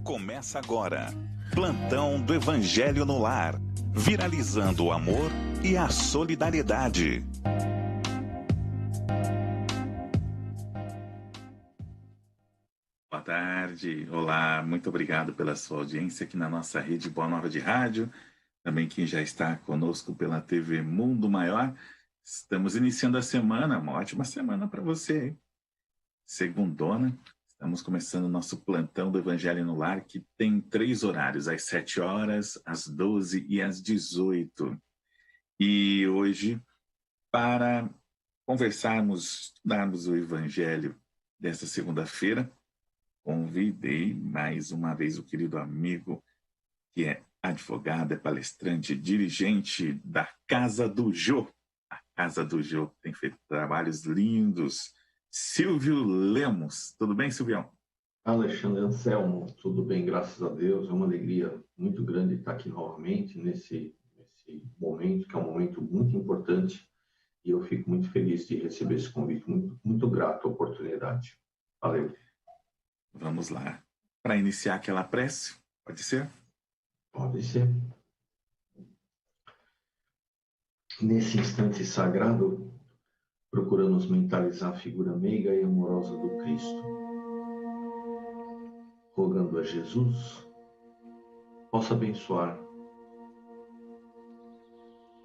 Começa agora. Plantão do Evangelho no Lar. Viralizando o amor e a solidariedade. Boa tarde. Olá, muito obrigado pela sua audiência aqui na nossa rede Boa Nova de Rádio. Também quem já está conosco pela TV Mundo Maior. Estamos iniciando a semana, uma ótima semana para você, hein? Segundona. Estamos começando o nosso plantão do Evangelho no Lar, que tem 3 horários, às 7 horas, às 12 e às 18. E hoje, para conversarmos, darmos o Evangelho desta segunda-feira, convidei mais uma vez o querido amigo, que é advogado, é palestrante, dirigente da Casa do Jô. A Casa do Jô tem feito trabalhos lindos. Silvio Lemos. Tudo bem, Silvião? Alexandre Anselmo, tudo bem, graças a Deus. É uma alegria muito grande estar aqui novamente nesse momento, que é um momento muito importante, e eu fico muito feliz de receber esse convite, muito grato à oportunidade. Valeu. Vamos lá. Para iniciar aquela prece, pode ser? Pode ser. Nesse instante sagrado, procuramos mentalizar a figura meiga e amorosa do Cristo, rogando a Jesus possa abençoar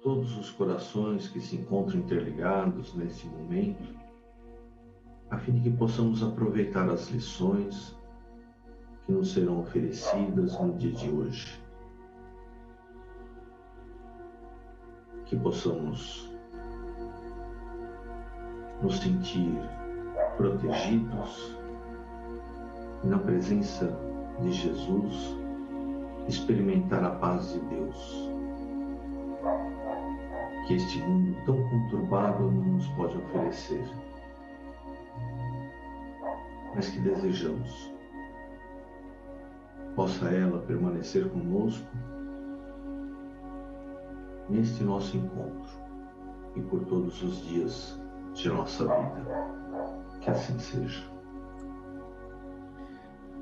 todos os corações que se encontram interligados nesse momento, a fim de que possamos aproveitar as lições que nos serão oferecidas no dia de hoje. Que possamos nos sentir protegidos e, na presença de Jesus, experimentar a paz de Deus, que este mundo tão conturbado não nos pode oferecer, mas que desejamos. Possa ela permanecer conosco neste nosso encontro e por todos os dias de nossa vida. Que assim seja.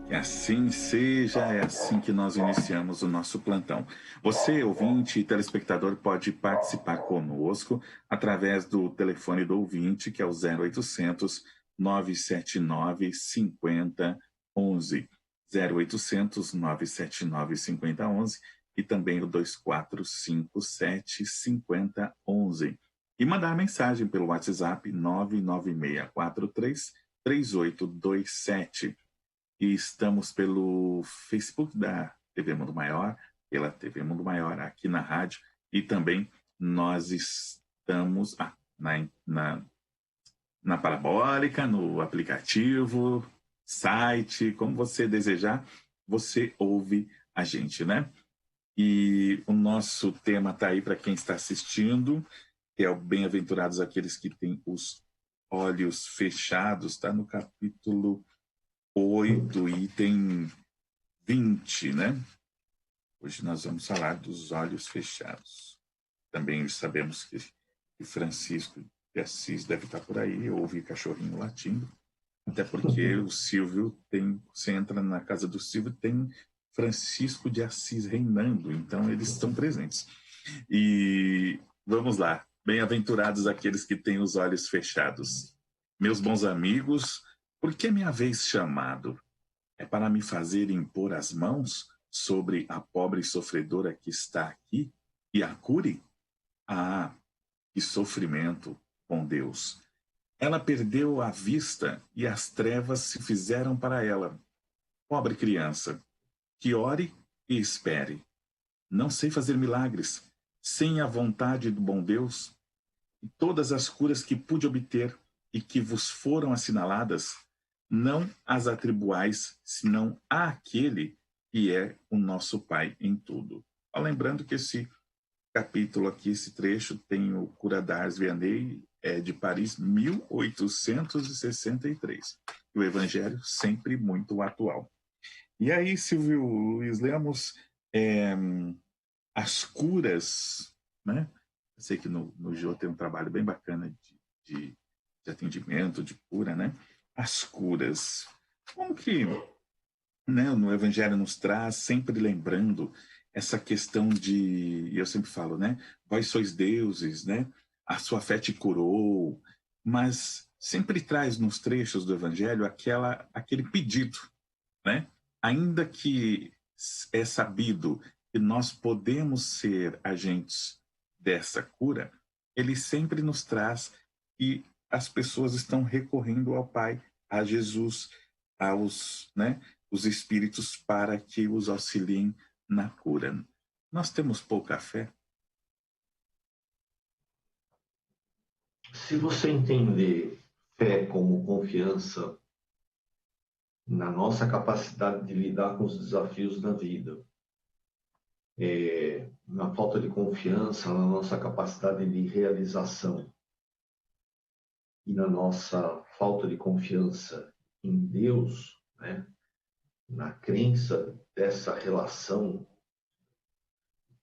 Que assim seja, é assim que nós iniciamos o nosso plantão. Você, ouvinte e telespectador, pode participar conosco através do telefone do ouvinte, que é o 0800 979 5011. 0800 979 5011 e também o 2457 5011. E mandar mensagem pelo WhatsApp 99643 3827. E estamos pelo Facebook da TV Mundo Maior, pela TV Mundo Maior aqui na rádio, e também nós estamos na Parabólica, no aplicativo, site, como você desejar, você ouve a gente, né? E o nosso tema está aí para quem está assistindo, que é o Bem-aventurados aqueles que têm os olhos fechados, está no capítulo 8, item 20, né? Hoje nós vamos falar dos olhos fechados. Também sabemos que Francisco de Assis deve estar por aí, ouve cachorrinho latindo, até porque o Silvio você entra na casa do Silvio, tem Francisco de Assis reinando, então eles estão presentes. E vamos lá, bem-aventurados aqueles que têm os olhos fechados. Meus bons amigos, por que minha vez chamado? É para me fazer impor as mãos sobre a pobre sofredora que está aqui e a cure? Ah, que sofrimento com Deus! Ela perdeu a vista e as trevas se fizeram para ela. Pobre criança, que ore e espere. Não sei fazer milagres, sem a vontade do bom Deus. E todas as curas que pude obter e que vos foram assinaladas, não as atribuais, senão àquele que é o nosso Pai em tudo. Lembrando que esse capítulo aqui, esse trecho, tem o Cura d'Ars Vianney, de Paris, 1863. E o Evangelho sempre muito atual. E aí, Silvio Luiz Lemos, as curas, né? Eu sei que no Jô tem um trabalho bem bacana de atendimento, de cura, né? As curas. Como que né, no Evangelho nos traz, sempre lembrando essa questão de, eu sempre falo, né, vós sois deuses, né, a sua fé te curou, mas sempre traz nos trechos do Evangelho aquele pedido, né, ainda que é sabido que nós podemos ser agentes dessa cura, ele sempre nos traz que as pessoas estão recorrendo ao Pai, a Jesus, aos, né, os espíritos para que os auxiliem na cura. Nós temos pouca fé. Se você entender fé como confiança na nossa capacidade de lidar com os desafios da vida, na falta de confiança na nossa capacidade de realização e na nossa falta de confiança em Deus, né, na crença dessa relação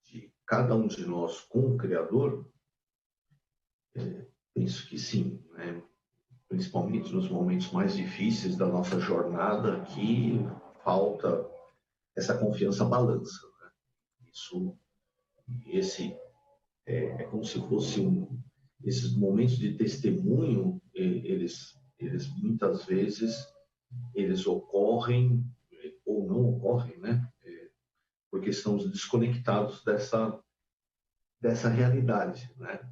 de cada um de nós com o Criador, penso que sim, né? Principalmente nos momentos mais difíceis da nossa jornada, que falta essa confiança balança. Né? Esse é como se fosse esses momentos de testemunho, eles muitas vezes eles ocorrem ou não ocorrem, né? Porque estamos desconectados dessa realidade, né?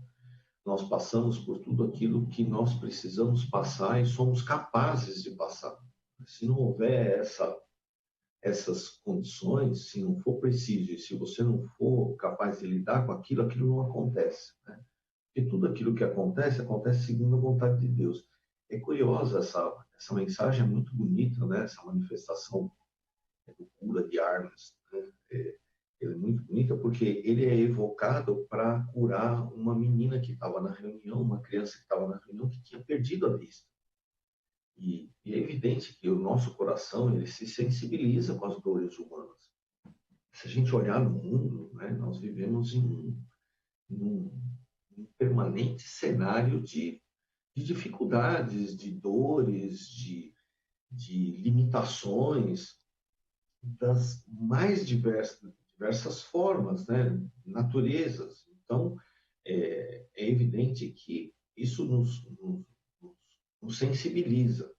Nós passamos por tudo aquilo que nós precisamos passar e somos capazes de passar. Se não houver essas condições, se não for preciso e se você não for capaz de lidar com aquilo, aquilo não acontece. Né? Porque tudo aquilo que acontece, acontece segundo a vontade de Deus. É curiosa essa mensagem, é muito bonita, né? Essa manifestação do cura de Armas. Né? Ele é muito bonita porque ele é evocado para curar uma menina que estava na reunião, uma criança que estava na reunião que tinha perdido a vista. E é evidente que o nosso coração ele se sensibiliza com as dores humanas. Se a gente olhar no mundo, né, nós vivemos em um permanente cenário de dificuldades, de dores, de limitações das mais diversas formas, né, naturezas. Então, é evidente que isso nos sensibiliza.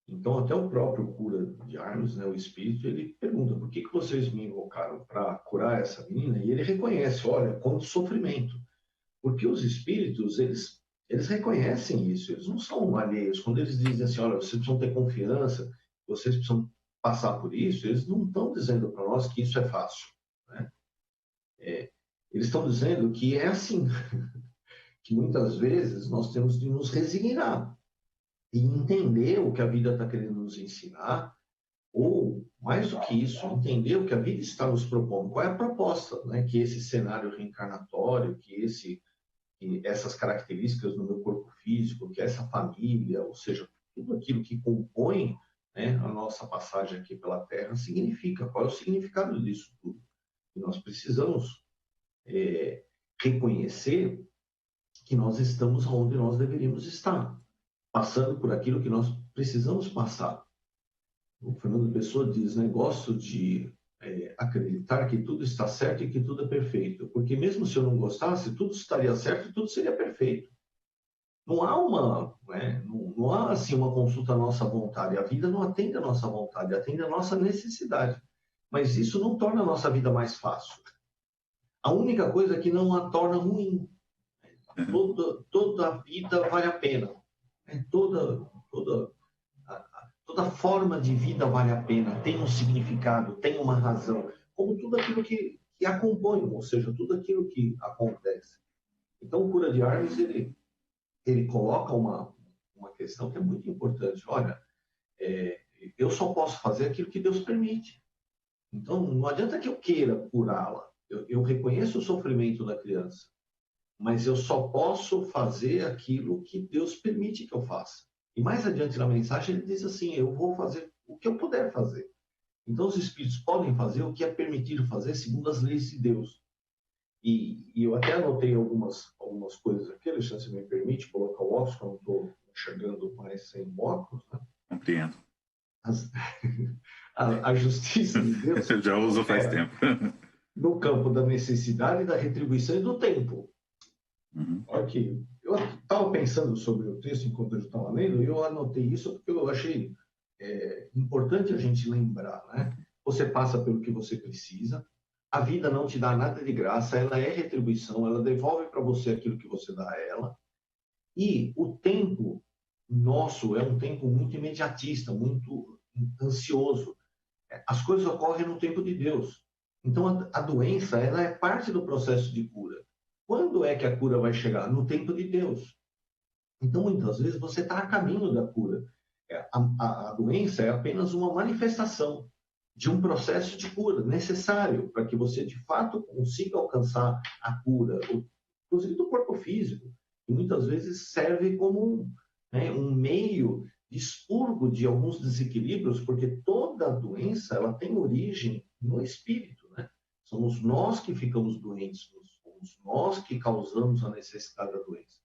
Então, até o próprio cura de Armas, né, o espírito, ele pergunta: por que vocês me invocaram para curar essa menina? E ele reconhece: olha, quanto sofrimento. Porque os espíritos, eles reconhecem isso, eles não são alheios. Quando eles dizem assim: olha, vocês precisam ter confiança, vocês precisam passar por isso, eles não estão dizendo para nós que isso é fácil. Né? Eles estão dizendo que é assim, que muitas vezes nós temos de nos resignar e entender o que a vida está querendo nos ensinar, ou, mais do que isso, entender o que a vida está nos propondo. Qual é a proposta? Né? Que esse cenário reencarnatório, que essas características no meu corpo físico, que essa família, ou seja, tudo aquilo que compõe, né, a nossa passagem aqui pela Terra significa. Qual é o significado disso tudo? E nós precisamos reconhecer que nós estamos onde nós deveríamos estar, passando por aquilo que nós precisamos passar. O Fernando Pessoa diz, né, gosto de acreditar que tudo está certo e que tudo é perfeito, porque mesmo se eu não gostasse, tudo estaria certo e tudo seria perfeito. Não há não há assim uma consulta à nossa vontade. A vida não atende à nossa vontade, atende à nossa necessidade. Mas isso não torna a nossa vida mais fácil. A única coisa que não a torna ruim. Toda a vida vale a pena. Toda forma de vida vale a pena, tem um significado, tem uma razão, como tudo aquilo que a compõe, ou seja, tudo aquilo que acontece. Então, o Cura de Armas, ele coloca uma questão que é muito importante. Olha, eu só posso fazer aquilo que Deus permite. Então, não adianta que eu queira curá-la. Eu reconheço o sofrimento da criança, mas eu só posso fazer aquilo que Deus permite que eu faça. E mais adiante na mensagem ele diz assim: eu vou fazer o que eu puder fazer. Então os espíritos podem fazer o que é permitido fazer segundo as leis de Deus. E eu até anotei algumas coisas aqui, Alexandre, se me permite colocar o óculos, que eu não estou enxergando mais sem óculos. Né? Compreendo. as, a justiça de Deus Eu já uso faz tempo. no campo da necessidade, da retribuição e do tempo. Ok, eu estava pensando sobre o texto enquanto eu estava lendo, e eu anotei isso porque eu achei importante a gente lembrar, né? Você passa pelo que você precisa, a vida não te dá nada de graça, ela é retribuição, ela devolve para você aquilo que você dá a ela, e o tempo nosso é um tempo muito imediatista, muito ansioso. As coisas ocorrem no tempo de Deus. Então, a doença, ela é parte do processo de cura. Quando é que a cura vai chegar? No tempo de Deus. Então, muitas vezes, você está a caminho da cura. A doença é apenas uma manifestação de um processo de cura necessário para que você, de fato, consiga alcançar a cura, inclusive do corpo físico, e muitas vezes serve como um meio de expurgo de alguns desequilíbrios, porque toda doença ela tem origem no espírito, né? Somos nós que ficamos doentes, somos nós que causamos a necessidade da doença.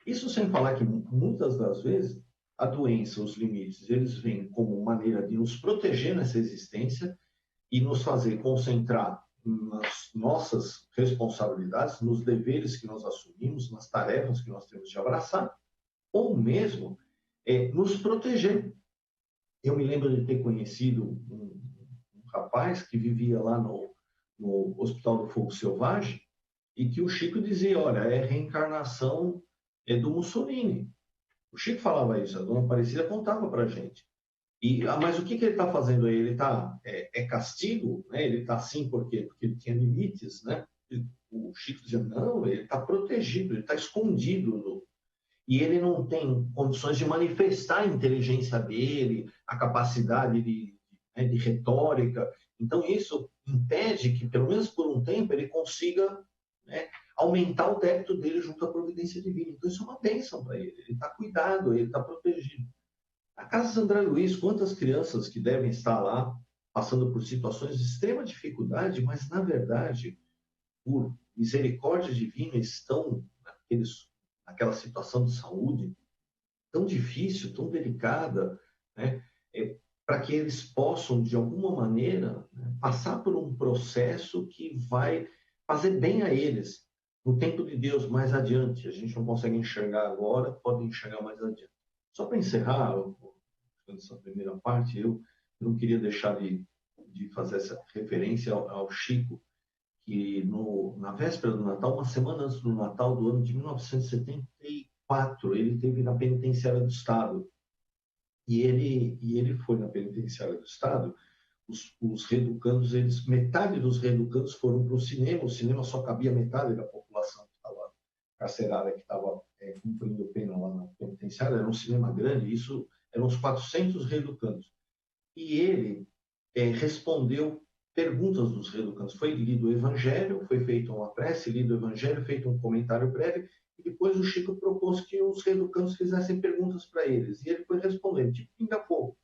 Isso sem falar que muitas das vezes a doença, os limites, eles vêm como maneira de nos proteger nessa existência e nos fazer concentrar nas nossas responsabilidades, nos deveres que nós assumimos, nas tarefas que nós temos de abraçar, ou mesmo nos proteger. Eu me lembro de ter conhecido um rapaz que vivia lá no Hospital do Fogo Selvagem e que o Chico dizia, olha, é reencarnação do Mussolini. O Chico falava isso, a dona Aparecida contava para a gente. Mas o que ele está fazendo aí? Ele está castigo, né? Ele está assim por quê? Porque ele tinha limites, né? O Chico dizia, não, ele está protegido, ele está escondido. E ele não tem condições de manifestar a inteligência dele, a capacidade de retórica. Então, isso impede que, pelo menos por um tempo, ele consiga, né, aumentar o débito dele junto à providência divina. Então, isso é uma bênção para ele. Ele está cuidado, ele está protegido. A Casa de André Luiz, quantas crianças que devem estar lá passando por situações de extrema dificuldade, mas, na verdade, por misericórdia divina, estão naquela situação de saúde tão difícil, tão delicada, né? Para que eles possam, de alguma maneira, né, passar por um processo que vai fazer bem a eles, no tempo de Deus, mais adiante. A gente não consegue enxergar agora, pode enxergar mais adiante. Só para encerrar essa primeira parte, eu não queria deixar de fazer essa referência ao Chico, que na véspera do Natal, uma semana antes do Natal do ano de 1974, ele esteve na penitenciária do Estado. E ele foi na penitenciária do Estado. Os reeducandos, metade dos reeducandos foram para o cinema só cabia metade da população que estava carcerária, que estava cumprindo pena lá na penitenciária. Era um cinema grande, isso eram uns 400 reeducandos. E ele respondeu perguntas dos reeducandos. Foi lido o Evangelho, foi feita uma prece, lido o Evangelho, feito um comentário breve, e depois o Chico propôs que os reeducandos fizessem perguntas para eles. E ele foi respondendo, tipo pinga-fogo.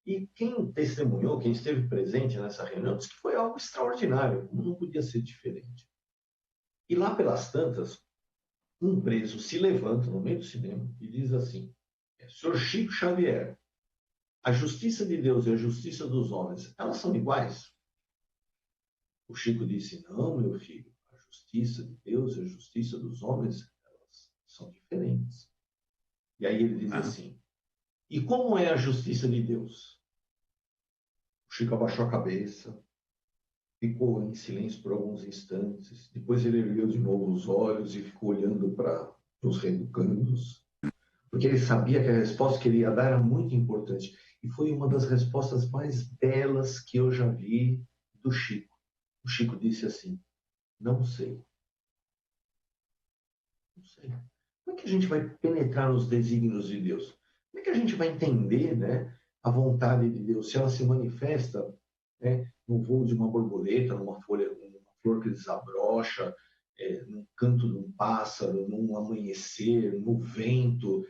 E quem testemunhou, quem esteve presente nessa reunião, disse que foi algo extraordinário, não podia ser diferente. E lá pelas tantas, um preso se levanta no meio do cinema e diz assim, Sr. Chico Xavier, a justiça de Deus e a justiça dos homens, elas são iguais? O Chico disse, não, meu filho, a justiça de Deus e a justiça dos homens, elas são diferentes. E aí ele diz assim, e como é a justiça de Deus? O Chico abaixou a cabeça, ficou em silêncio por alguns instantes, depois ele ergueu de novo os olhos e ficou olhando para os reeducandos, porque ele sabia que a resposta que ele ia dar era muito importante. E foi uma das respostas mais belas que eu já vi do Chico. O Chico disse assim, não sei. Não sei. Como é que a gente vai penetrar nos desígnios de Deus? Como é que a gente vai entender, né, a vontade de Deus? Se ela se manifesta, né, no voo de uma borboleta, numa folha, numa flor que desabrocha, num canto de um pássaro, num amanhecer, no vento.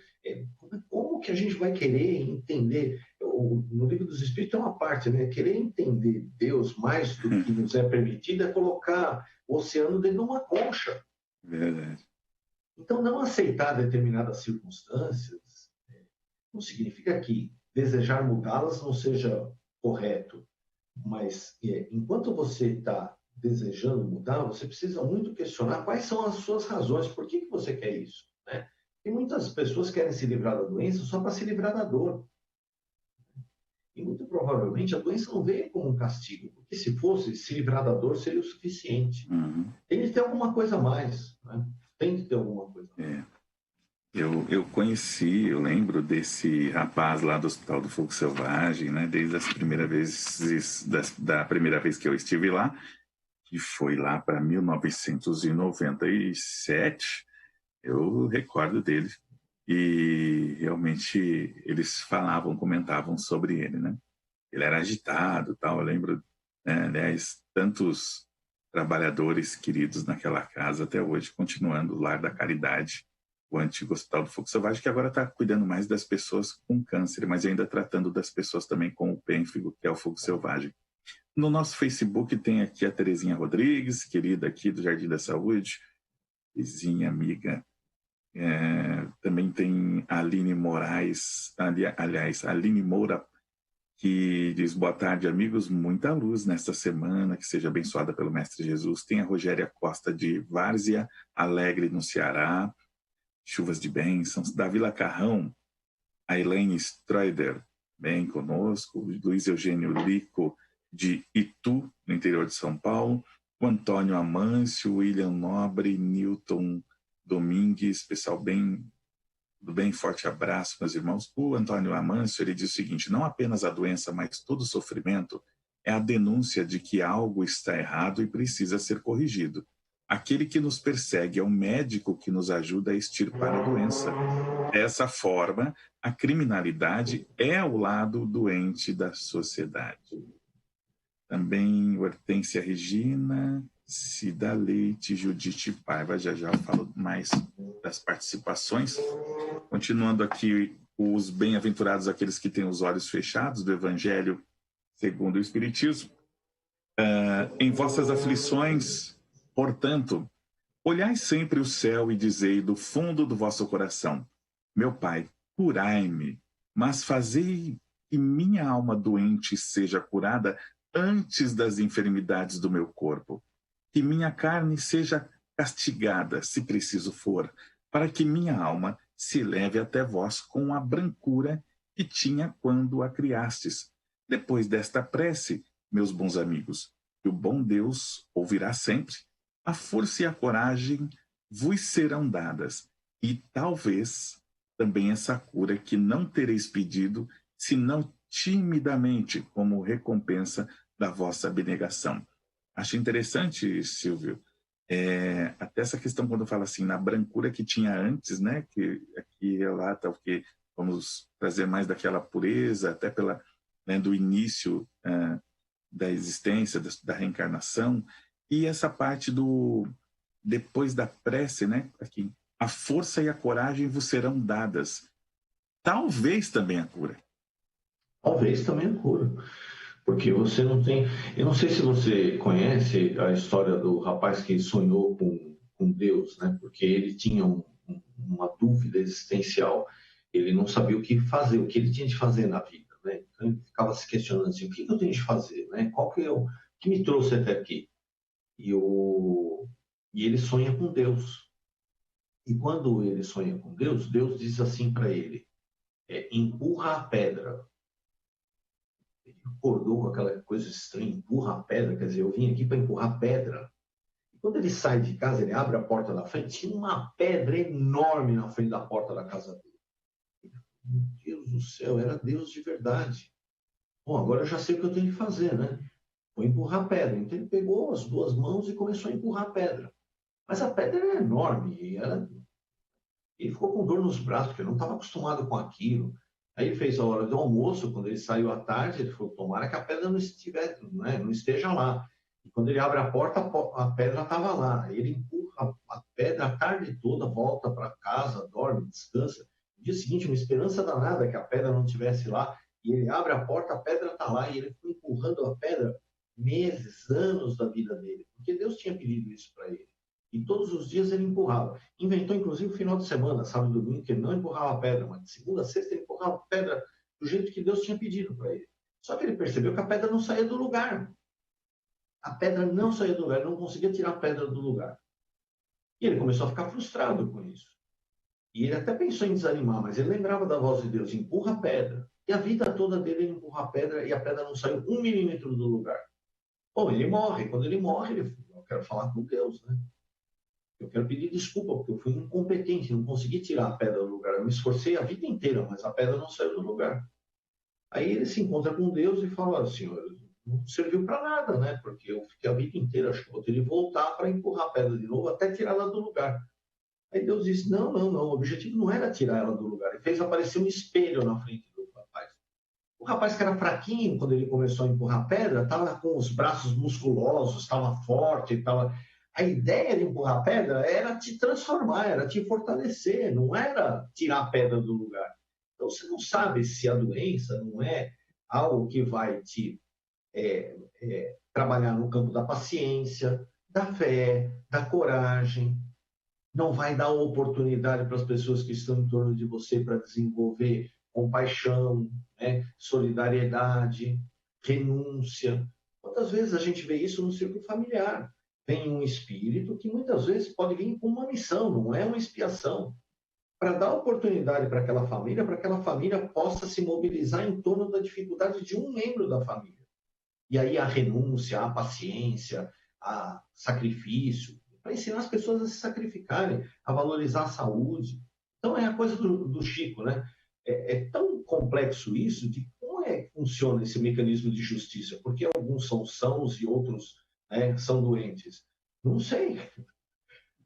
Como que a gente vai querer entender? No Livro dos Espíritos tem uma parte, né? Querer entender Deus mais do que nos é permitido é colocar o oceano dentro de uma concha. Verdade. Então, não aceitar determinadas circunstâncias não significa que desejar mudá-las não seja correto, mas enquanto você está desejando mudar, você precisa muito questionar quais são as suas razões, por que você quer isso, né? E muitas pessoas querem se livrar da doença só para se livrar da dor. E muito provavelmente a doença não veio como um castigo, porque se fosse, se livrar da dor seria o suficiente. Tem de ter alguma coisa a mais, né? Tem de ter alguma coisa a mais. Eu conheci, eu lembro desse rapaz lá do Hospital do Fogo Selvagem, né? Desde as primeiras vezes, da primeira vez que eu estive lá, que foi lá para 1997, eu recordo dele. E realmente eles comentavam sobre ele, né? Ele era agitado, tal. Eu lembro, né, aliás, tantos trabalhadores queridos naquela casa até hoje, continuando o Lar da Caridade, o antigo Hospital do Fogo Selvagem, que agora está cuidando mais das pessoas com câncer, mas ainda tratando das pessoas também com o pênfigo, que é o Fogo Selvagem. No nosso Facebook tem aqui a Terezinha Rodrigues, querida aqui do Jardim da Saúde, vizinha, amiga. Também tem a Aline Moraes, aliás, a Aline Moura, que diz: boa tarde, amigos, muita luz nesta semana, que seja abençoada pelo Mestre Jesus. Tem a Rogéria Costa de Várzea Alegre, no Ceará, chuvas de bênçãos. Da Vila Carrão, a Elaine Stroider, bem conosco. Luiz Eugênio Lico, de Itu, no interior de São Paulo. O Antônio Amâncio, William Nobre, Newton Domingues, pessoal bem forte abraço, meus irmãos. O Antônio Amâncio, ele diz o seguinte: não apenas a doença, mas todo sofrimento é a denúncia de que algo está errado e precisa ser corrigido. Aquele que nos persegue é o médico que nos ajuda a extirpar a doença. Dessa forma, a criminalidade é o lado doente da sociedade. Também Hortência Regina, Cida Leite, Judite Paiva. Já eu falo mais das participações. Continuando aqui, os bem-aventurados aqueles que têm os olhos fechados, do Evangelho segundo o Espiritismo. Em vossas aflições, portanto, olhai sempre o céu e dizei do fundo do vosso coração: meu Pai, curai-me, mas fazei que minha alma doente seja curada antes das enfermidades do meu corpo, que minha carne seja castigada, se preciso for, para que minha alma se leve até vós com a brancura que tinha quando a criastes. Depois desta prece, meus bons amigos, que o bom Deus ouvirá sempre, a força e a coragem vos serão dadas, e talvez também essa cura que não tereis pedido, senão timidamente, como recompensa da vossa abnegação. Acho interessante, Silvio, até essa questão quando fala assim, na brancura que tinha antes, né, que aqui relata o que vamos trazer mais daquela pureza, até pela, né, do início da existência, da reencarnação, e essa parte do depois da prece, né, aqui, a força e a coragem vos serão dadas. Talvez também a cura. Talvez também a cura. Porque você não tem... Eu não sei se você conhece a história do rapaz que sonhou com Deus, né? Porque ele tinha uma dúvida existencial. Ele não sabia o que fazer, o que ele tinha de fazer na vida, né? Então ele ficava se questionando assim: o que eu tenho de fazer, né? Qual que é o que me trouxe até aqui? E ele sonha com Deus. E quando ele sonha com Deus, Deus diz assim para ele: empurra a pedra. Ele acordou com aquela coisa estranha: empurra a pedra, quer dizer, eu vim aqui para empurrar pedra. E quando ele sai de casa, ele abre a porta da frente, tinha uma pedra enorme na frente da porta da casa dele. Meu Deus do céu, era Deus de verdade. Bom, agora eu já sei o que eu tenho que fazer, né? Vou empurrar a pedra. Então ele pegou as duas mãos e começou a empurrar a pedra. Mas a pedra era enorme e ele ficou com dor nos braços, porque ele não estava acostumado com aquilo. Aí ele fez a hora do almoço, quando ele saiu à tarde, ele falou: tomara que a pedra não esteja lá. E quando ele abre a porta, a pedra estava lá. Ele empurra a pedra a tarde toda, volta para casa, dorme, descansa. No dia seguinte, uma esperança danada que a pedra não estivesse lá, e ele abre a porta, a pedra está lá, e ele foi empurrando a pedra meses, anos da vida dele, porque Deus tinha pedido isso para ele. E todos os dias ele empurrava. Inventou, inclusive, o final de semana, sábado e domingo, que ele não empurrava a pedra, mas de segunda a sexta ele empurrava a pedra do jeito que Deus tinha pedido para ele. Só que ele percebeu que a pedra não saía do lugar. A pedra não saía do lugar, ele não conseguia tirar a pedra do lugar. E ele começou a ficar frustrado com isso. E ele até pensou em desanimar, mas ele lembrava da voz de Deus, empurra a pedra. E a vida toda dele ele empurra a pedra e a pedra não saiu 1 milímetro do lugar. Bom, ele morre. Quando ele morre, eu quero falar com Deus, né? Eu quero pedir desculpa, porque eu fui incompetente, não consegui tirar a pedra do lugar. Eu me esforcei a vida inteira, mas a pedra não saiu do lugar. Aí ele se encontra com Deus e fala, Senhor, não serviu para nada, né? Porque eu fiquei a vida inteira, acho que vou ter que voltar para empurrar a pedra de novo até tirá-la do lugar. Aí Deus disse, não, o objetivo não era tirar ela do lugar. Ele fez aparecer um espelho na frente do rapaz. O rapaz que era fraquinho, quando ele começou a empurrar a pedra, estava com os braços musculosos, estava forte, estava... A ideia de empurrar a pedra era te transformar, era te fortalecer, não era tirar a pedra do lugar. Então, você não sabe se a doença não é algo que vai te trabalhar no campo da paciência, da fé, da coragem, não vai dar oportunidade para as pessoas que estão em torno de você para desenvolver compaixão, né? Solidariedade, renúncia. Quantas vezes a gente vê isso no círculo familiar? Vem um espírito que muitas vezes pode vir com uma missão, não é uma expiação, para dar oportunidade para aquela família possa se mobilizar em torno da dificuldade de um membro da família. E aí a renúncia, a paciência, a sacrifício, para ensinar as pessoas a se sacrificarem, a valorizar a saúde. Então é a coisa do Chico, né? É tão complexo isso de como é que funciona esse mecanismo de justiça, porque alguns são sãos e outros, né, são doentes. Não sei.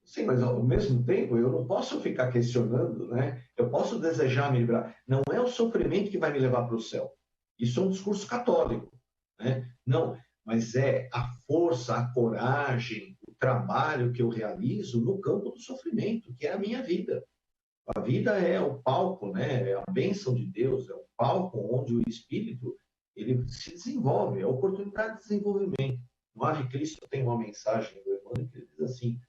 Sim, mas ao mesmo tempo eu não posso ficar questionando, né? Eu posso desejar me livrar. Não é o sofrimento que vai me levar para o céu. Isso é um discurso católico, né? Não, mas é a força, a coragem, o trabalho que eu realizo no campo do sofrimento, que é a minha vida. A vida é o palco, né? É a bênção de Deus, é o palco onde o espírito ele se desenvolve, é a oportunidade de desenvolvimento. O Ave Cristo tem uma mensagem do Emmanuel que ele diz assim: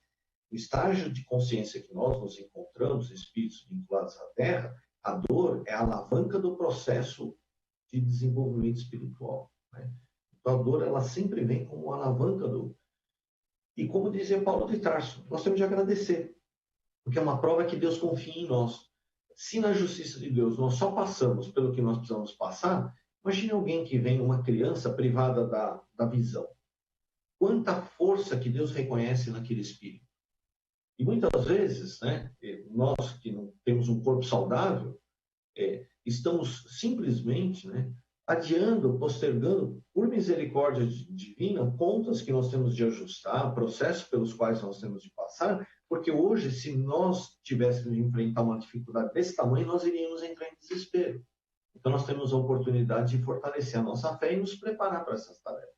o estágio de consciência que nós nos encontramos, espíritos vinculados à Terra, a dor é a alavanca do processo de desenvolvimento espiritual, né? Então, a dor, ela sempre vem como uma alavanca do... E como dizia Paulo de Tarso, nós temos de agradecer, porque é uma prova que Deus confia em nós. Se na justiça de Deus nós só passamos pelo que nós precisamos passar, imagine alguém que vem, uma criança privada da visão. Quanta força que Deus reconhece naquele espírito. E muitas vezes, né, nós que não temos um corpo saudável, estamos simplesmente, né, adiando, postergando, por misericórdia divina, contas que nós temos de ajustar, processos pelos quais nós temos de passar, porque hoje, se nós tivéssemos de enfrentar uma dificuldade desse tamanho, nós iríamos entrar em desespero. Então, nós temos a oportunidade de fortalecer a nossa fé e nos preparar para essas tarefas.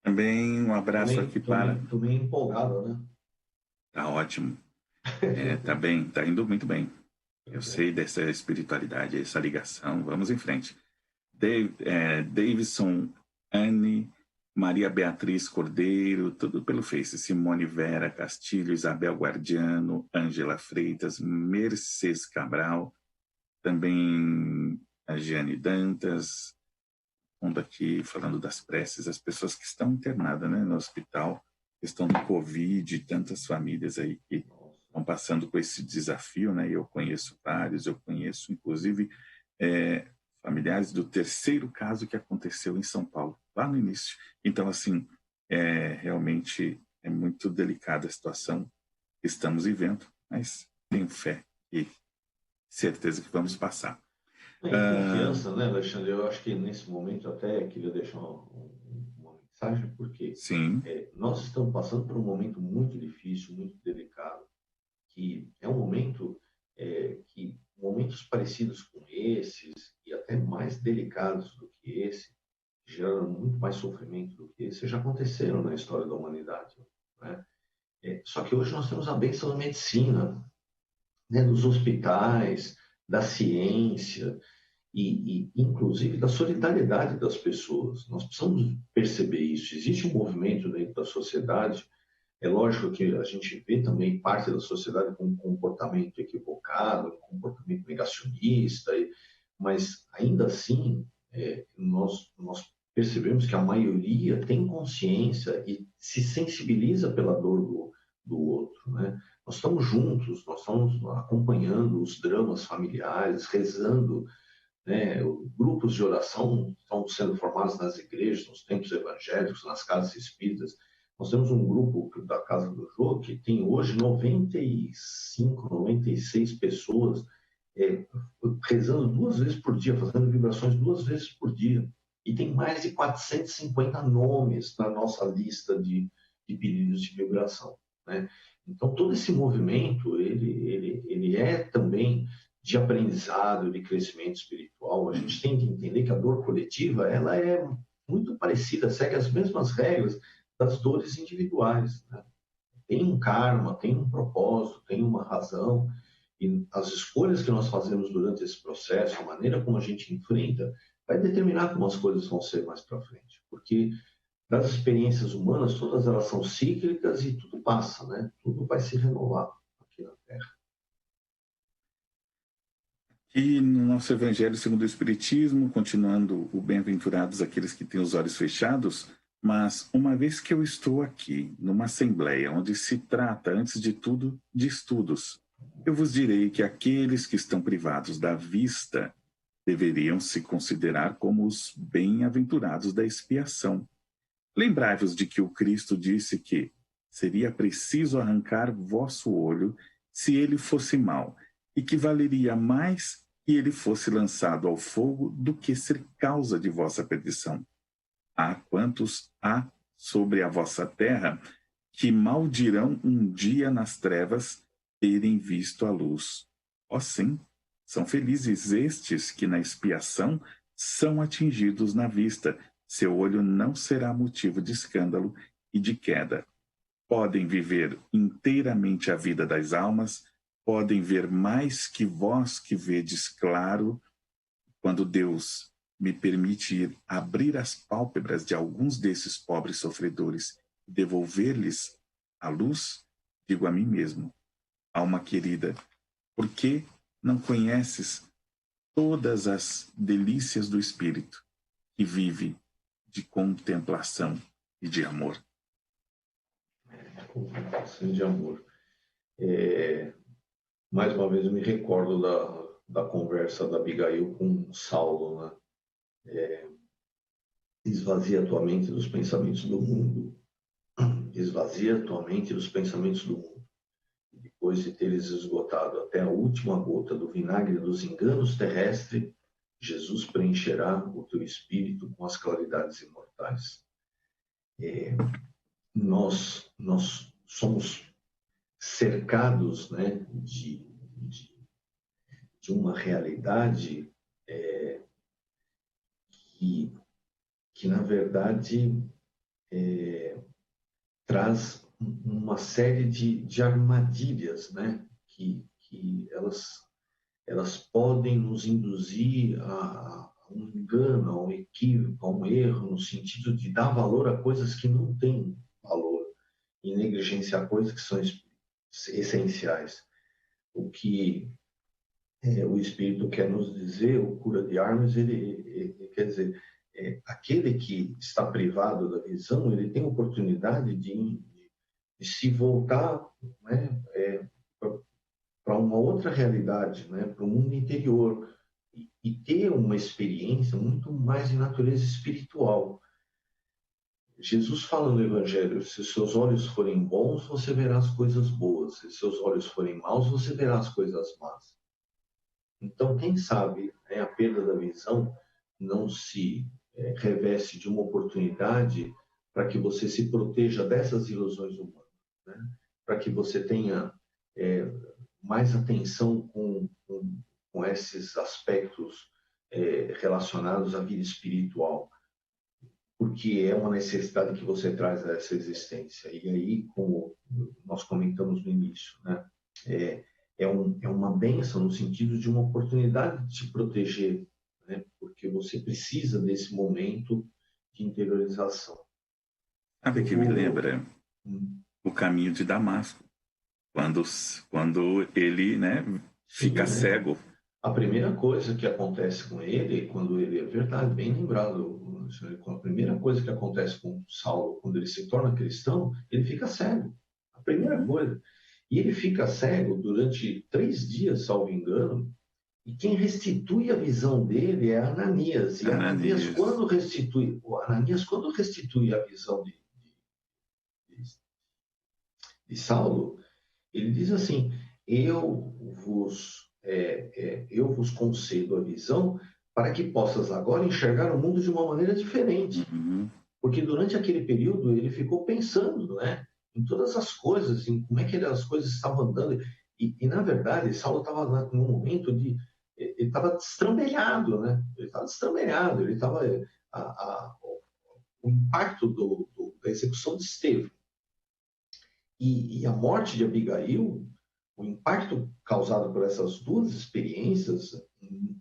Também um abraço aqui para... Estou bem empolgado, né? Tá ótimo. Tá bem, tá indo muito bem. Eu sei dessa espiritualidade, essa ligação. Vamos em frente. Davidson, Anne, Maria Beatriz Cordeiro, tudo pelo Face. Simone Vera Castilho, Isabel Guardiano, Ângela Freitas, Mercedes Cabral, também a Giane Dantas, aqui falando das preces, as pessoas que estão internadas, né, no hospital, questão do Covid, tantas famílias aí que estão passando por esse desafio, né? Eu conheço vários, eu conheço inclusive familiares do terceiro caso que aconteceu em São Paulo, lá no início. Então, assim, realmente é muito delicada a situação que estamos vivendo, mas tenho fé e certeza que vamos passar. Em confiança, né, Alexandre? Eu acho que nesse momento até queria deixar uma mensagem, porque nós estamos passando por um momento muito difícil, muito delicado, que é um momento que momentos parecidos com esses, e até mais delicados do que esse, que geraram muito mais sofrimento do que esse, já aconteceram na história da humanidade, né? Só que hoje nós temos a bênção da medicina, né, dos hospitais, da ciência e inclusive da solidariedade das pessoas. Nós precisamos perceber isso. Existe um movimento dentro da sociedade É lógico que a gente vê também parte da sociedade com um comportamento equivocado, um comportamento negacionista, mas ainda assim nós percebemos que a maioria tem consciência e se sensibiliza pela dor do outro, né? Nós estamos juntos, nós estamos acompanhando os dramas familiares, rezando, né? Grupos de oração estão sendo formados nas igrejas, nos templos evangélicos, nas casas espíritas. Nós temos um grupo da Casa do Jô que tem hoje 95, 96 pessoas rezando 2 vezes por dia, fazendo vibrações 2 vezes por dia. E tem mais de 450 nomes na nossa lista de pedidos de vibração, né? Então, todo esse movimento, ele é também de aprendizado, de crescimento espiritual. A gente tem que entender que a dor coletiva, ela é muito parecida, segue as mesmas regras das dores individuais, né? Tem um karma, tem um propósito, tem uma razão, e as escolhas que nós fazemos durante esse processo, a maneira como a gente enfrenta, vai determinar como as coisas vão ser mais para frente. Porque das experiências humanas, todas elas são cíclicas e tudo passa, né? Tudo vai se renovar aqui na Terra. E no nosso Evangelho segundo o Espiritismo, continuando o bem-aventurados aqueles que têm os olhos fechados, mas uma vez que eu estou aqui, numa assembleia onde se trata, antes de tudo, de estudos, eu vos direi que aqueles que estão privados da vista deveriam se considerar como os bem-aventurados da expiação. Lembrai-vos de que o Cristo disse que seria preciso arrancar vosso olho se ele fosse mau, e que valeria mais que ele fosse lançado ao fogo do que ser causa de vossa perdição. Há quantos há sobre a vossa terra que maldirão um dia nas trevas terem visto a luz. Ó sim, são felizes estes que na expiação são atingidos na vista. Seu olho não será motivo de escândalo e de queda. Podem viver inteiramente a vida das almas, podem ver mais que vós que vedes claro. Quando Deus me permite ir abrir as pálpebras de alguns desses pobres sofredores e devolver-lhes a luz, digo a mim mesmo, alma querida, por que não conheces todas as delícias do Espírito que vive de contemplação e de amor? Contemplação de amor. Mais uma vez eu me recordo da conversa da Abigail com Saulo, né? Esvazia a tua mente dos pensamentos do mundo. Esvazia a tua mente dos pensamentos do mundo. Depois de teres esgotado até a última gota do vinagre dos enganos terrestres, Jesus preencherá o teu espírito com as claridades imortais. Nós somos cercados, né, de uma realidade que na verdade traz uma série de armadilhas, né, que elas podem nos induzir a um engano, a um equívoco, a um erro, no sentido de dar valor a coisas que não têm valor e negligenciar coisas que são essenciais. O que o Espírito quer nos dizer, o cura de Armas, ele quer dizer, aquele que está privado da visão, ele tem oportunidade de se voltar, né, para uma outra realidade, né, para o mundo interior, e ter uma experiência muito mais de natureza espiritual. Jesus fala no Evangelho: se seus olhos forem bons, você verá as coisas boas; se seus olhos forem maus, você verá as coisas más. Então, quem sabe, né, a perda da visão não se reveste de uma oportunidade para que você se proteja dessas ilusões humanas, né? Para que você tenha mais atenção com esses aspectos relacionados à vida espiritual, porque é uma necessidade que você traz a essa existência. E aí, como nós comentamos no início, né, é uma bênção no sentido de uma oportunidade de te proteger, né, porque você precisa desse momento de interiorização. Sabe o que me lembra? o caminho de Damasco, quando ele, né, fica cego. A primeira coisa que acontece com ele, quando ele é verdade, bem lembrado, a primeira coisa que acontece com Saulo, quando ele se torna cristão, ele fica cego. A primeira coisa. E ele fica cego durante 3 dias, salvo engano, e quem restitui a visão dele é Ananias. E Ananias, quando restitui a visão de Saulo, ele diz assim: eu vos concedo a visão para que possas agora enxergar o mundo de uma maneira diferente. Porque durante aquele período ele ficou pensando, né, em todas as coisas, em como é que as coisas estavam andando. E na verdade, Saulo estava num momento de... Ele estava destrambelhado, né? Ele estava destrambelhado. Ele estava... o impacto da execução de Estevão e a morte de Abigail, o impacto causado por essas duas experiências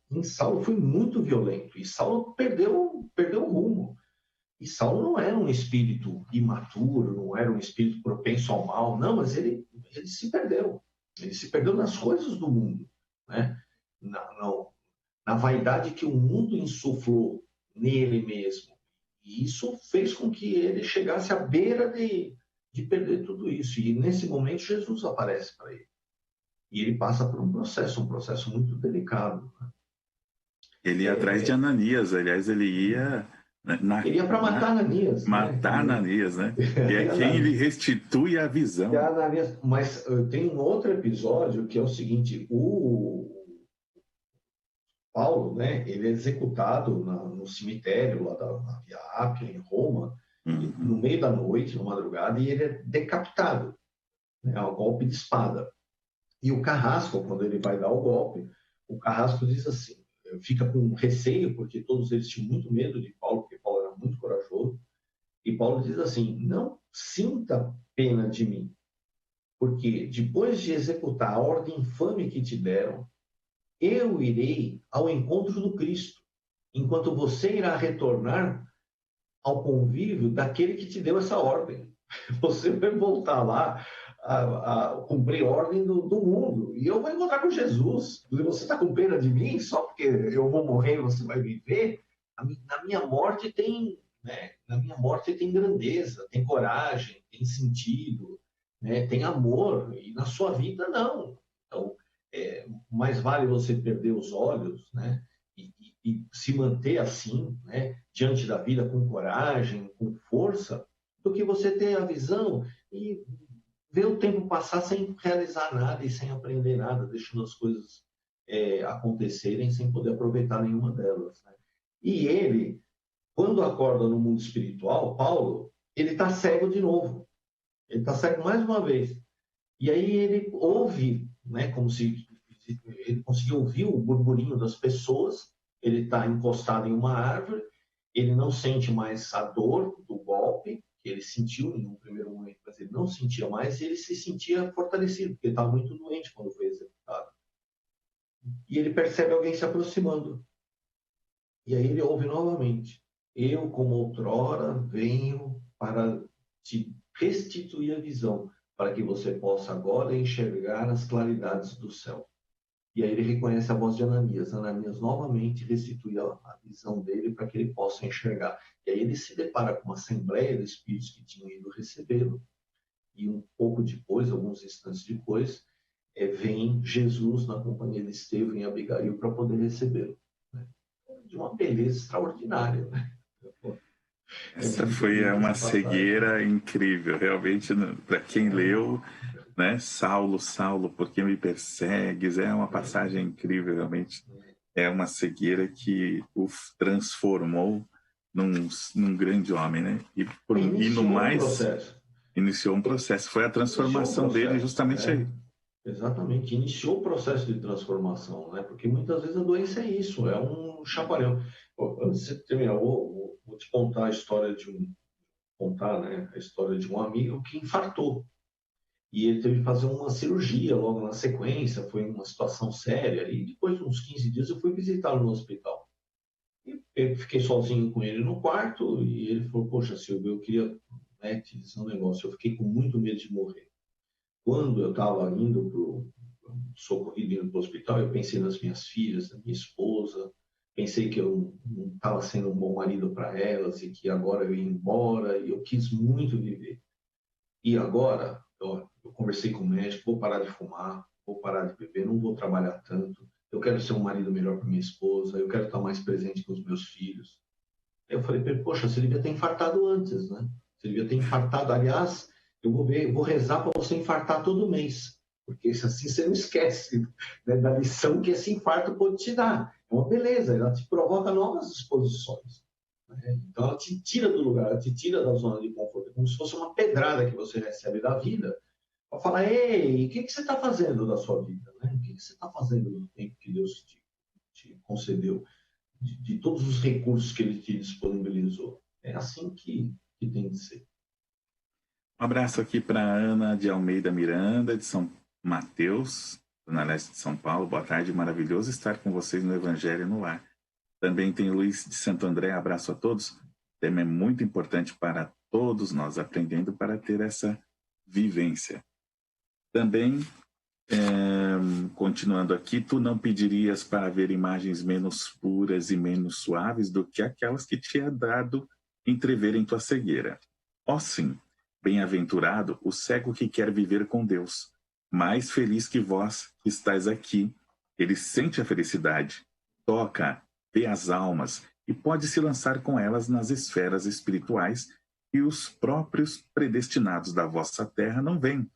em Saulo foi muito violento. E Saulo perdeu o rumo. E Saulo não era um espírito imaturo, não era um espírito propenso ao mal, não, mas ele se perdeu. Ele se perdeu nas coisas do mundo, né? Na vaidade que o mundo insuflou nele mesmo. E isso fez com que ele chegasse à beira de perder tudo isso. E nesse momento Jesus aparece para ele. E ele passa por um processo muito delicado. Né? Ele ia atrás de Ananias, aliás, ele ia... Ele ia para matar Ananias. Matar Ananias, né? E é quem ele restitui a visão. Mas tem um outro episódio que é o seguinte: o Paulo, né, ele é executado no cemitério lá da Via Ápia, em Roma, no meio da noite, na madrugada, e ele é decapitado, né, ao golpe de espada. E o Carrasco, quando ele vai dar o golpe, o Carrasco diz assim, fica com receio, porque todos eles tinham muito medo de Paulo, porque Paulo era muito corajoso, e Paulo diz assim: não sinta pena de mim, porque depois de executar a ordem infame que te deram, eu irei ao encontro do Cristo, enquanto você irá retornar ao convívio daquele que te deu essa ordem. Você vai voltar lá a cumprir a ordem do mundo. E eu vou encontrar com Jesus. Você está com pena de mim só porque eu vou morrer e você vai viver? Na minha morte tem, né? Na minha morte tem grandeza, tem coragem, tem sentido, né? Tem amor. E na sua vida, não. Então, mais vale você perder os olhos, né? E se manter assim, né? Diante da vida com coragem, com força, do que você ter a visão e ver o tempo passar sem realizar nada e sem aprender nada, deixando as coisas acontecerem sem poder aproveitar nenhuma delas. Né? E ele, quando acorda no mundo espiritual, Paulo, ele está cego de novo. Ele está cego mais uma vez. E aí ele ouve, né, como se ele conseguiu ouvir o burburinho das pessoas, ele está encostado em uma árvore, ele não sente mais a dor do golpe, que ele sentiu em um primeiro momento, mas ele não sentia mais, e ele se sentia fortalecido, porque ele estava muito doente quando foi executado. E ele percebe alguém se aproximando. E aí ele ouve novamente: eu, como outrora, venho para te restituir a visão, para que você possa agora enxergar as claridades do céu. E aí ele reconhece a voz de Ananias. Ananias novamente restitui a visão dele para que ele possa enxergar. E aí ele se depara com uma assembleia de espíritos que tinham ido recebê-lo. E um pouco depois, alguns instantes depois, vem Jesus na companhia de Estevão e Abigail para poder recebê-lo. Né? De uma beleza extraordinária. Né? Essa foi uma cegueira incrível, realmente, para quem leu, né? Saulo, Saulo, por que me persegues? É uma passagem incrível, realmente. É uma cegueira que o transformou num grande homem, né? E no mais, iniciou um processo. Foi a transformação dele justamente aí. Exatamente, iniciou o processo de transformação, né? Porque muitas vezes a doença é isso, é um chacoalhão. Antes de terminar, vou te contar a história a história de um amigo que infartou. E ele teve que fazer uma cirurgia logo na sequência, foi uma situação séria. E depois de uns 15 dias eu fui visitá-lo no hospital. E eu fiquei sozinho com ele no quarto e ele falou: poxa, Silvio, eu queria né, te dizer um negócio, eu fiquei com muito medo de morrer. Quando eu estava indo socorrido, indo para o hospital, eu pensei nas minhas filhas, na minha esposa, pensei que eu não estava sendo um bom marido para elas e que agora eu ia embora, e eu quis muito viver. E agora, eu conversei com o médico, vou parar de fumar, vou parar de beber, não vou trabalhar tanto, eu quero ser um marido melhor para minha esposa, eu quero estar mais presente com os meus filhos. Aí eu falei para ele, poxa, você devia ter infartado antes, né? Você devia ter infartado. Aliás, eu vou rezar para você infartar todo mês, porque assim você não esquece, né, da lição que esse infarto pode te dar. É uma beleza, ela te provoca novas exposições. Né? Então ela te tira do lugar, ela te tira da zona de conforto, é como se fosse uma pedrada que você recebe da vida, para falar, ei, o que você está fazendo da sua vida? Né? O que você está fazendo no tempo que Deus te concedeu? De todos os recursos que ele te disponibilizou. É assim que tem de ser. Um abraço aqui para Ana de Almeida Miranda, de São Mateus, na leste de São Paulo. Boa tarde, maravilhoso estar com vocês no Evangelho no Lar. Também tem Luiz de Santo André, abraço a todos. O tema é muito importante para todos nós, aprendendo para ter essa vivência. Também, continuando aqui, tu não pedirias para ver imagens menos puras e menos suaves do que aquelas que te é dado entrever em tua cegueira. Ó sim, bem-aventurado o cego que quer viver com Deus. Mais feliz que vós que estáis aqui. Ele sente a felicidade, toca, vê as almas e pode se lançar com elas nas esferas espirituais que os próprios predestinados da vossa terra não veem.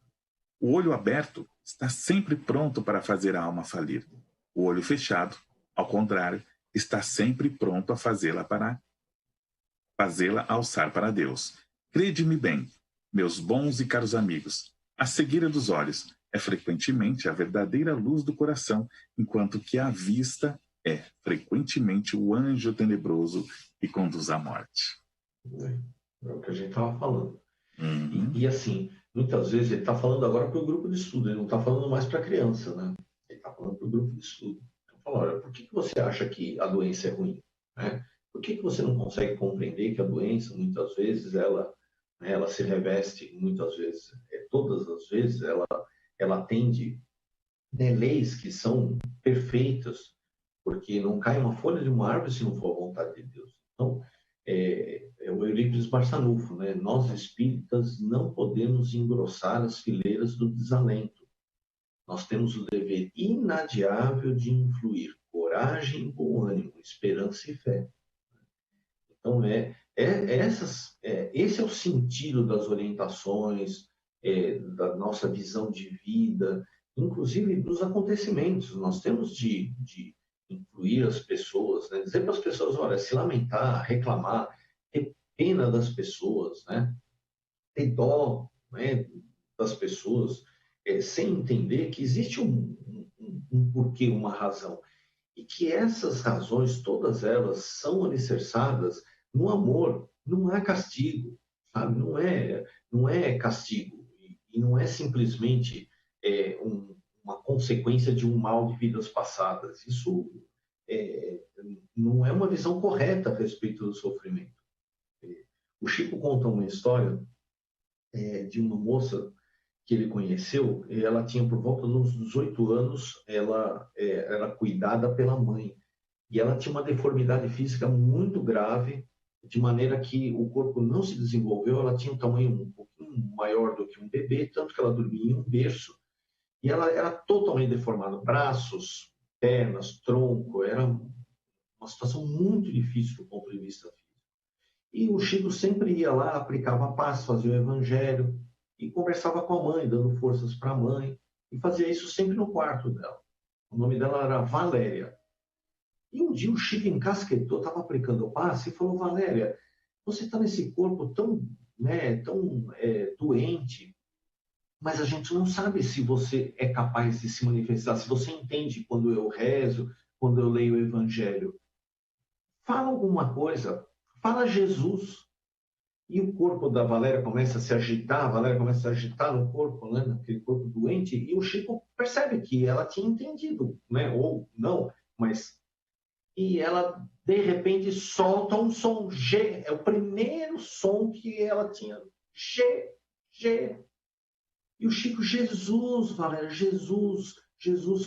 O olho aberto está sempre pronto para fazer a alma falir. O olho fechado, ao contrário, está sempre pronto a fazê-la alçar para Deus. Crede-me bem, meus bons e caros amigos, a cegueira dos olhos é frequentemente a verdadeira luz do coração, enquanto que a vista é frequentemente o anjo tenebroso que conduz à morte. É o que a gente estava falando. E assim, muitas vezes ele está falando agora para o grupo de estudo, ele não está falando mais para a criança, né? Ele está falando para o grupo de estudo. Então, fala, olha, por que você acha que a doença é ruim? Né? Por que você não consegue compreender que a doença, muitas vezes, ela se reveste, muitas vezes, todas as vezes, ela atende, né, leis que são perfeitas, porque não cai uma folha de uma árvore se não for a vontade de Deus. Então, é o Eurípides Barçanufo, né? Nós espíritas não podemos engrossar as fileiras do desalento. Nós temos o dever inadiável de influir coragem, bom ânimo, esperança e fé. Então, esse é o sentido das orientações, da nossa visão de vida, inclusive dos acontecimentos. Nós temos de incluir as pessoas, né? Dizer para as pessoas, olha, se lamentar, reclamar, ter pena das pessoas, né? Ter dó, né, das pessoas, sem entender que existe um porquê, uma razão. E que essas razões, todas elas, são alicerçadas no amor, não é castigo, sabe? Não é castigo. E não é simplesmente uma consequência de um mal de vidas passadas. Isso não é uma visão correta a respeito do sofrimento. O Chico conta uma história de uma moça que ele conheceu, ela tinha por volta dos 18 anos, ela era cuidada pela mãe. E ela tinha uma deformidade física muito grave, de maneira que o corpo não se desenvolveu, ela tinha um tamanho um pouquinho maior do que um bebê, tanto que ela dormia em um berço. E ela era totalmente deformada, braços, pernas, tronco, era uma situação muito difícil do ponto de vista físico. E o Chico sempre ia lá, aplicava a paz, fazia o evangelho e conversava com a mãe, dando forças para a mãe, e fazia isso sempre no quarto dela. O nome dela era Valéria. E um dia o Chico encasquetou, estava aplicando o passe e falou, Valéria, você está nesse corpo tão, né, tão doente, mas a gente não sabe se você é capaz de se manifestar, se você entende quando eu rezo, quando eu leio o evangelho. Fala alguma coisa, fala Jesus. E o corpo da Valéria começa a se agitar, a Valéria começa a se agitar no corpo, né, naquele corpo doente, e o Chico percebe que ela tinha entendido, né, ou não, mas... E ela, de repente, solta um som. É o primeiro som que ela tinha E o Chico, Jesus, Valéria, Jesus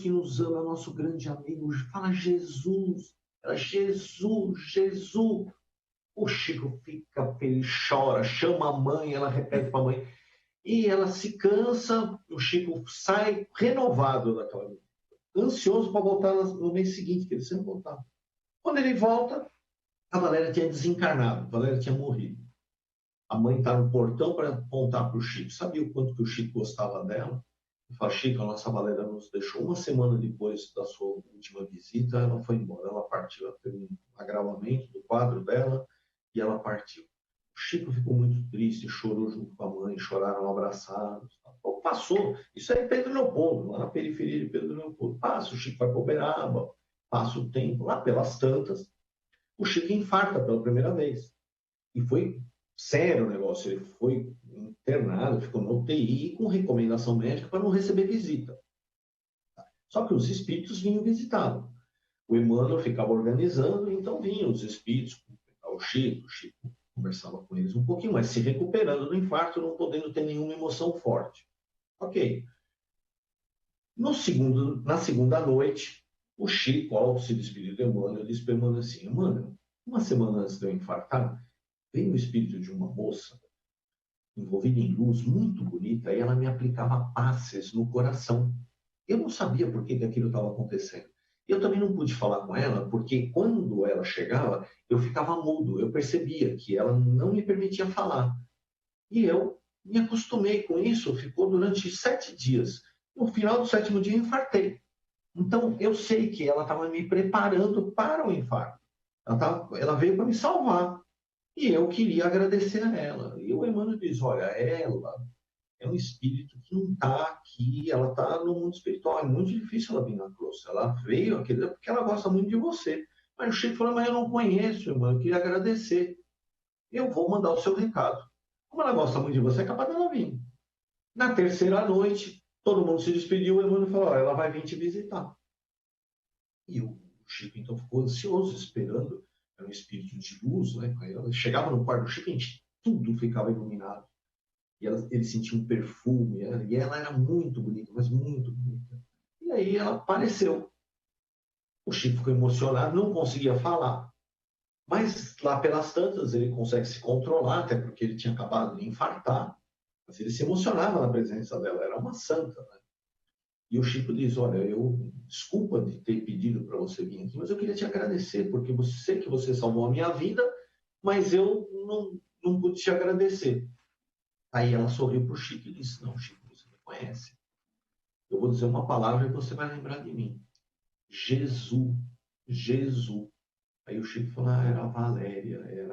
que nos ama, nosso grande amigo. Fala Jesus. Ela, Jesus. O Chico fica feliz, chora, chama a mãe, ela repete para a mãe. E ela se cansa, o Chico sai renovado daquela vida, ansioso para voltar no mês seguinte, que ele sempre voltava. Quando ele volta, a Valéria tinha desencarnado, a Valéria tinha morrido. A mãe está no portão para contar para o Chico. Sabia o quanto que o Chico gostava dela? Ele fala, Chico, a nossa Valéria nos deixou. Uma semana depois da sua última visita, ela foi embora. Ela partiu, ela teve um agravamento do quadro dela e ela partiu. O Chico ficou muito triste, chorou junto com a mãe, choraram abraçados. Passou. Isso aí é Pedro Leopoldo, lá na periferia de Pedro Leopoldo. Passa, o Chico vai para Uberaba, passa o tempo, lá pelas tantas, o Chico infarta pela primeira vez. E foi sério o negócio, ele foi internado, ficou no UTI com recomendação médica para não receber visita. Só que os espíritos vinham visitá-lo. O Emmanuel ficava organizando, então vinham os espíritos, o Chico conversava com eles um pouquinho, mas se recuperando do infarto, não podendo ter nenhuma emoção forte. Ok. Na segunda noite, o Chico, ao se despedir do Emmanuel, disse para o Emmanuel assim, Emmanuel, uma semana antes de eu infartar, veio o espírito de uma moça envolvida em luz, muito bonita, e ela me aplicava passes no coração. Eu não sabia por que aquilo estava acontecendo. Eu também não pude falar com ela, porque quando ela chegava, eu ficava mudo. Eu percebia que ela não me permitia falar. E eu me acostumei com isso, ficou durante 7 dias. No final do 7º dia, eu infartei. Então, eu sei que ela estava me preparando para o infarto. Ela veio para me salvar. E eu queria agradecer a ela. E o Emmanuel diz, olha, ela é um espírito que não está aqui, ela está no mundo espiritual. É muito difícil ela vir na cruz. Ela veio aqui porque ela gosta muito de você. Mas o Chico falou, mas eu não conheço, irmão, eu queria agradecer. Eu vou mandar o seu recado. Como ela gosta muito de você, é capaz dela vir. Na terceira noite, todo mundo se despediu, o Emmanuel falou, ela vai vir te visitar. E o Chico, então, ficou ansioso, esperando. Era um espírito de luz, né? Ela chegava no quarto do Chico, tudo ficava iluminado. E ele sentia um perfume, e ela era muito bonita, mas muito bonita. E aí ela apareceu. O Chico ficou emocionado, não conseguia falar. Mas lá pelas tantas ele consegue se controlar, até porque ele tinha acabado de infartar. Mas ele se emocionava na presença dela, era uma santa, né? E o Chico diz, olha, desculpa de ter pedido para você vir aqui, mas eu queria te agradecer, porque sei que você salvou a minha vida, mas eu não pude te agradecer. Aí ela sorriu para o Chico e disse, não, Chico, você me conhece. Eu vou dizer uma palavra e você vai lembrar de mim. Jesus. Aí o Chico falou, era a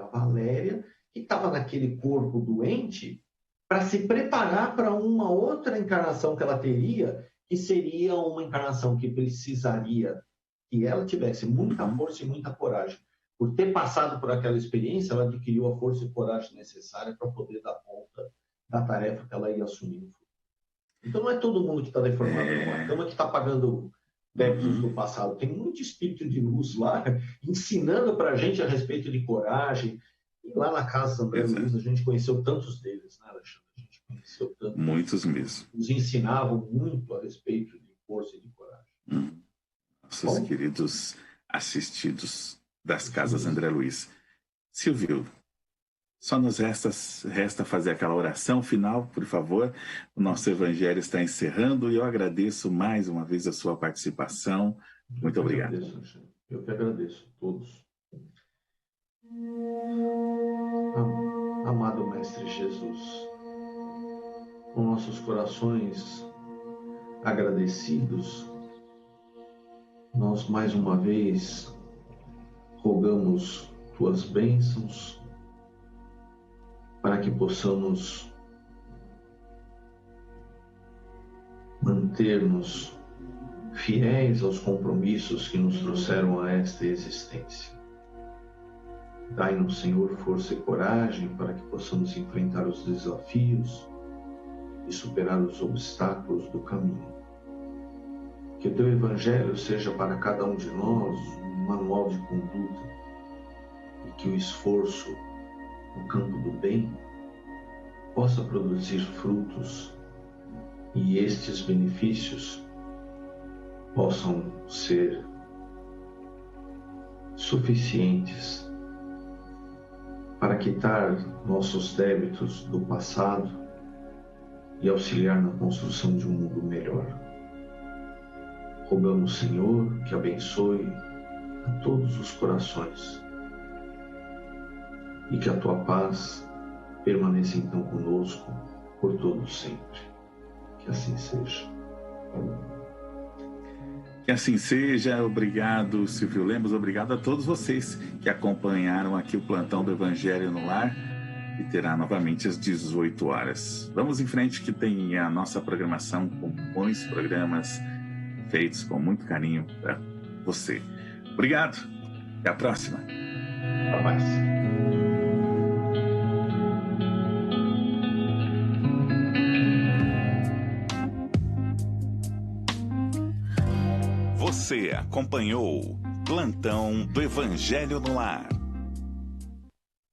Valéria que estava naquele corpo doente para se preparar para uma outra encarnação que ela teria, que seria uma encarnação que precisaria que ela tivesse muita força e muita coragem. Por ter passado por aquela experiência, ela adquiriu a força e coragem necessária para poder dar conta da tarefa que ela ia assumir. Então não é todo mundo que está deformado numa cama que está pagando débitos do passado. Tem muito espírito de luz lá, ensinando para a gente a respeito de coragem. E lá na casa André Luiz, a gente conheceu tantos deles, né, Alexandre? A gente conheceu tantos. Muitos mesmo. Nos ensinavam muito a respeito de força e de coragem. Nossos queridos assistidos das casas André Luiz. Silvio, só nos resta fazer aquela oração final, por favor. O nosso evangelho está encerrando e eu agradeço mais uma vez a sua participação. Muito obrigado. Eu que agradeço a todos. Amado Mestre Jesus, com nossos corações agradecidos, nós mais uma vez rogamos tuas bênçãos para que possamos manter-nos fiéis aos compromissos que nos trouxeram a esta existência. Dai-nos, Senhor, força e coragem para que possamos enfrentar os desafios e superar os obstáculos do caminho. Que o Teu Evangelho seja para cada um de nós um manual de conduta e que o esforço no campo do bem possa produzir frutos e estes benefícios possam ser suficientes para quitar nossos débitos do passado e auxiliar na construção de um mundo melhor. Rogamos, Senhor, que abençoe a todos os corações e que a Tua paz permaneça então conosco por todo sempre. Que assim seja. Que assim seja. Obrigado, Silvio Lemos. Obrigado a todos vocês que acompanharam aqui o Plantão do Evangelho no Lar, que terá novamente às 18 horas. Vamos em frente, que tem a nossa programação com muitos programas feitos com muito carinho para você. Obrigado. Até a próxima. A paz. Você acompanhou Plantão do Evangelho no Lar.